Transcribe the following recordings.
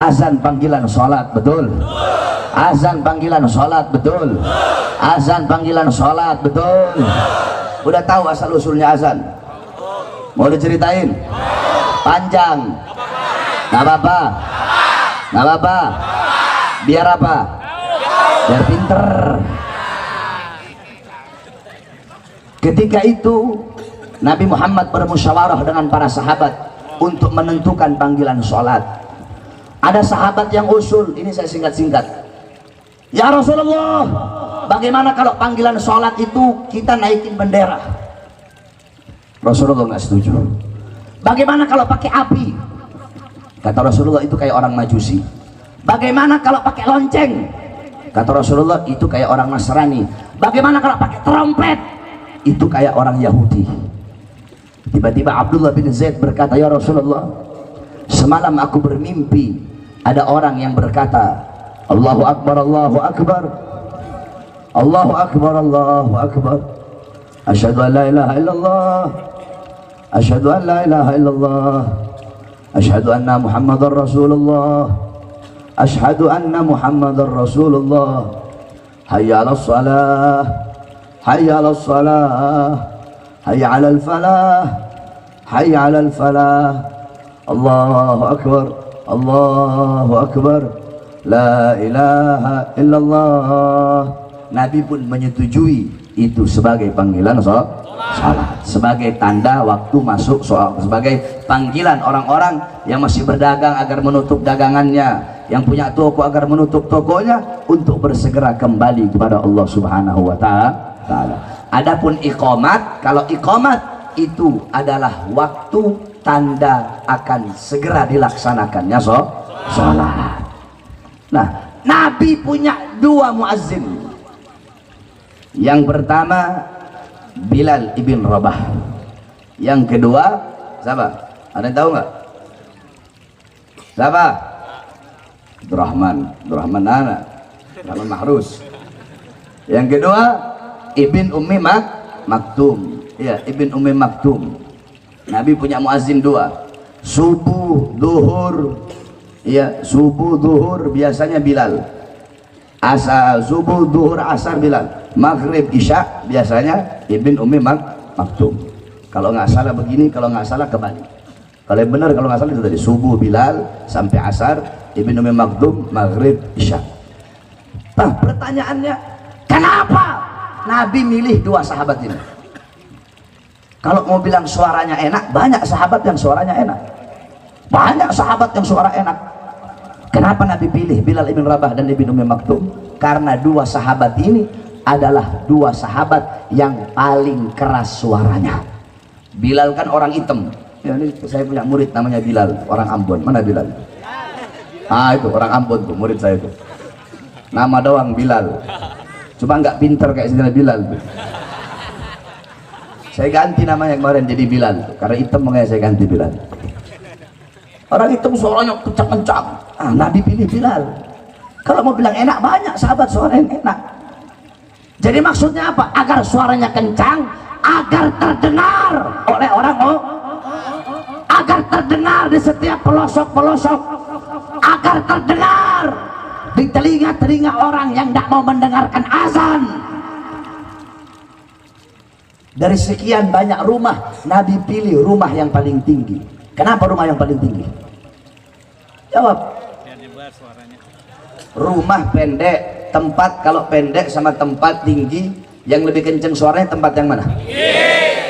azan panggilan sholat, betul? Azan panggilan sholat, betul? Azan panggilan sholat, betul? Udah tahu asal usulnya azan? Mau diceritain? Panjang? Nggak apa-apa? Nggak apa-apa? Biar apa? Biar pinter. Ketika itu Nabi Muhammad bermusyawarah dengan para sahabat untuk menentukan panggilan sholat. Ada sahabat yang usul, ini saya singkat-singkat. Ya Rasulullah, bagaimana kalau panggilan sholat itu kita naikin bendera? Rasulullah nggak setuju. Bagaimana kalau pakai api? Kata Rasulullah, itu kayak orang Majusi. Bagaimana kalau pakai lonceng? Kata Rasulullah, itu kayak orang Nasrani. Bagaimana kalau pakai trompet? Itu kayak orang Yahudi. Tiba-tiba Abdullah bin Zaid berkata, ya Rasulullah, semalam aku bermimpi ada orang yang berkata, Allahu Akbar, Allahu Akbar, Allahu Akbar, Allahu Akbar, asyhadu an la ilaha illallah, asyhadu an la ilaha illallah, asyhadu anna Muhammadar Rasulullah, asyhadu anna Muhammadar Rasulullah, hayya 'alas shalah, hayya 'alas shalah, hayya 'alal falah, hayya 'alal falah, Allahu Akbar, Allahu Akbar, la ilaha illallah. Nabi pun menyetujui itu sebagai panggilan salat, sebagai tanda waktu masuk sholat, sebagai panggilan orang-orang yang masih berdagang agar menutup dagangannya, yang punya toko agar menutup tokonya, untuk bersegera kembali kepada Allah Subhanahu wa ta'ala. Adapun iqamat, kalau iqamat itu adalah waktu tanda akan segera dilaksanakannya sholat. Nah, Nabi punya dua muazzin. Yang pertama Bilal ibn Rabah, yang kedua siapa? Ada yang tahu nggak? Siapa? Abdurrahman anak Rahman Mahrus. Yang kedua Ibn Ummi Maktum. Ya, Ibn Ummi Maktum. Nabi punya muazzin dua, subuh, duhur. Ya, subuh, duhur biasanya Bilal. Asar, subuh, duhur, asar Bilal. Maghrib, isya biasanya Ibn Ummi Maktum. Kalau nggak salah begini, kalau nggak salah kembali. Kalau yang benar, kalau nggak salah itu tadi subuh Bilal sampai asar, Ibn Ummi Maktum, maghrib, isya. Nah, pertanyaannya, kenapa Nabi milih dua sahabat ini? Kalau mau bilang suaranya enak, banyak sahabat yang suaranya enak. Banyak sahabat yang suara enak. Kenapa Nabi pilih Bilal ibn Rabah dan Ibn Ummi Maktum? Karena dua sahabat ini adalah dua sahabat yang paling keras suaranya. Bilal kan orang hitam. Ya, ini saya punya murid namanya Bilal, orang Ambon. Mana Bilal? Ah, itu orang Ambon tuh, murid saya itu. Nama doang Bilal. Cuma nggak pinter kayak Sayyidina Bilal tuh. Saya ganti namanya kemarin jadi Bilal tuh. Karena hitam makanya saya ganti Bilal. Orang hitam suaranya kencang-kencang. Ah, Nabi pilih Bilal. Kalau mau bilang enak, banyak sahabat suara yang enak. Jadi maksudnya apa? Agar suaranya kencang, agar terdengar oleh orang, agar terdengar di setiap pelosok-pelosok, agar terdengar di telinga-telinga orang yang tidak mau mendengarkan azan. Dari sekian banyak rumah, Nabi pilih rumah yang paling tinggi. Kenapa rumah yang paling tinggi? Jawab. Rumah pendek, tempat kalau pendek sama tempat tinggi, yang lebih kenceng suaranya tempat yang mana?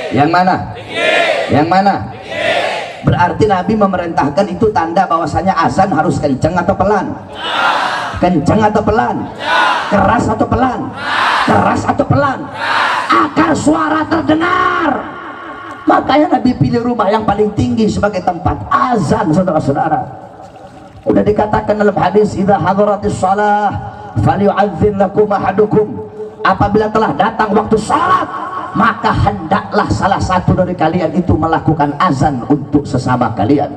Yang mana? Yang mana? Berarti Nabi memerintahkan itu tanda bahwasanya azan harus kenceng atau pelan? Kenceng atau pelan? Keras atau pelan? Keras atau pelan? Agar suara terdengar. Makanya Nabi pilih rumah yang paling tinggi sebagai tempat azan, saudara-saudara. Udah dikatakan dalam hadis, idza hadaratis shalah falyu'adzin lakum ahadukum. Apabila telah datang waktu salat, maka hendaklah salah satu dari kalian itu melakukan azan untuk sesama kalian.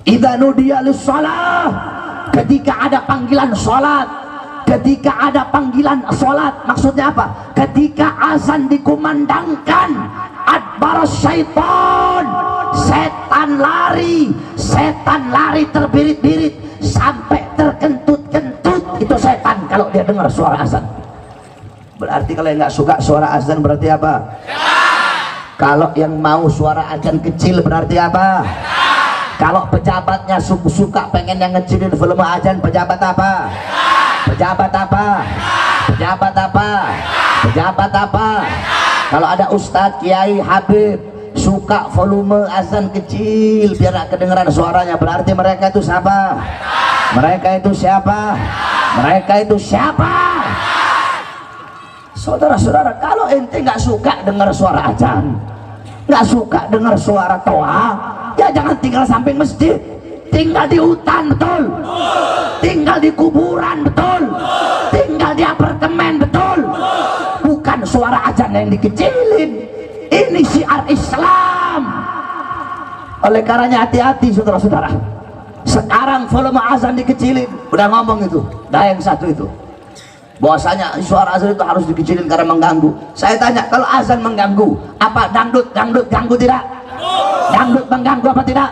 Idza nudiya lis-shalah, ketika ada panggilan salat, ketika ada panggilan salat, maksudnya apa? Ketika azan dikumandangkan, adbar syaitan, setan lari terbirit-birit, sampai terkentut-kentut itu setan kalau dia dengar suara azan. Berarti kalau yang nggak suka suara azan berarti apa? Kalau yang mau suara azan kecil berarti apa? Kalau pejabatnya suka pengen yang ngecilin volume azan, pejabat apa? Pejabat apa? Pejabat apa? Pejabat apa? Kalau ada ustadz, kiai, habib suka volume azan kecil biar gak kedengeran suaranya, berarti mereka itu siapa? Mereka itu siapa? Mereka itu siapa? Saudara-saudara, kalau ente nggak suka dengar suara azan, nggak suka dengar suara toa, ya jangan tinggal samping masjid, tinggal di hutan, betul? Tinggal di kuburan, betul? Tinggal di apartemen, betul? Bukan suara azan yang dikecilin, ini syiar Islam. Oleh karenanya hati-hati saudara-saudara. Sekarang volume azan dikecilin, udah ngomong itu, dah yang satu itu bahwasanya suara azan itu harus dikecilin karena mengganggu. Saya tanya, kalau azan mengganggu, apa dangdut ganggu tidak? Dangdut mengganggu apa tidak?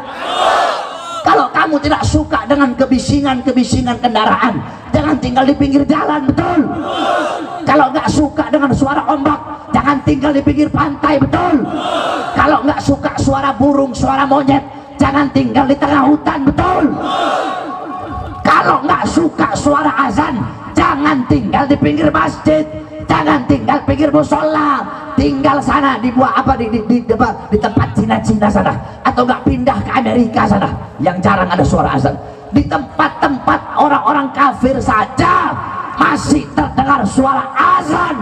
Kalau kamu tidak suka dengan kebisingan kendaraan, jangan tinggal di pinggir jalan, betul? Kalau nggak suka dengan suara ombak, jangan tinggal di pinggir pantai, betul? Kalau nggak suka suara burung, suara monyet, jangan tinggal di tengah hutan, betul? Kalau nggak suka suara azan, jangan tinggal di pinggir masjid, jangan tinggal pinggir musola, tinggal sana di buah apa di tempat Cina sana, atau nggak pindah ke Amerika sana yang jarang ada suara azan. Di tempat-tempat orang-orang kafir saja masih terdengar suara azan.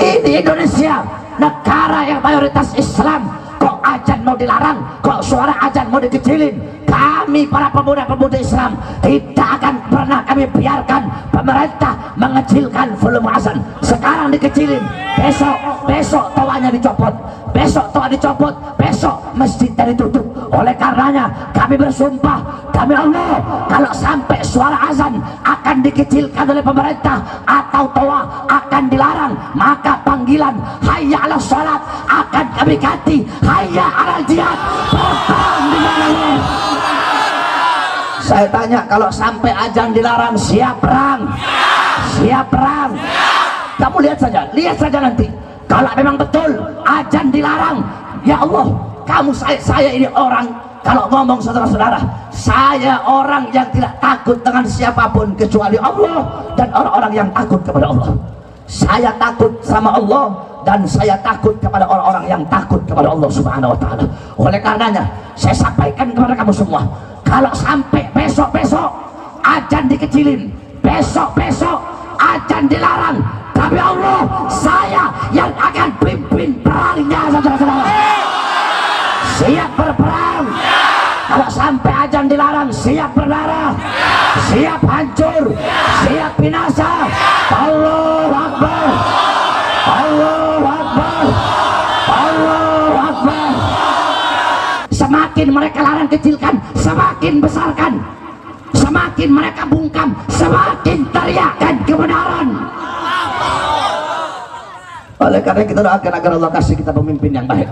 Ini Indonesia, negara yang mayoritas Islam, kok azan mau dilarang, kok suara azan mau dikecilin? Kami para pemuda-pemuda Islam tidak akan pernah kami biarkan pemerintah mengecilkan volume azan. Sekarang dikecilin, besok toanya dicopot, besok toa dicopot, besok masjidnya ditutup. Oleh karenanya kami bersumpah demi Allah, kalau sampai suara azan akan dikecilkan oleh pemerintah atau toa akan dilarang, maka panggilan hayya 'alas shalat akan kami ganti hayya 'alal jihad. Perang di mana? Saya tanya, kalau sampai azan dilarang, siap perang? Siap perang? Kamu lihat saja nanti. Kalau memang betul azan dilarang, ya Allah, saya ini orang, kalau ngomong saudara-saudara, saya orang yang tidak takut dengan siapapun kecuali Allah dan orang-orang yang takut kepada Allah. Saya takut sama Allah dan saya takut kepada orang-orang yang takut kepada Allah Subhanahu wa taala. Oleh karenanya saya sampaikan kepada kamu semua, kalau sampai besok-besok azan dikecilin, besok-besok azan dilarang, tapi Allah saya yang akan pimpin perangnya, saudara-saudara. Siap berperang. Kalau sampai azan dilarang, siap berdarah, siap hancur, siap binasa. Allahu Akbar, Allahu Akbar, Allahu Akbar. Semakin mereka larang kecilkan, semakin besarkan. Semakin mereka bungkam, semakin teriakkan kebenaran. Oleh karena kita doakan agar Allah kasih kita pemimpin yang baik,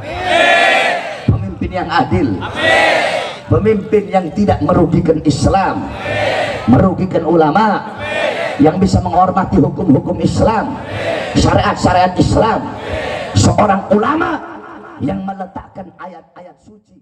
pemimpin yang adil, pemimpin yang tidak merugikan Islam, merugikan ulama, yang bisa menghormati hukum-hukum Islam, syariat-syariat Islam, seorang ulama yang meletakkan ayat-ayat suci.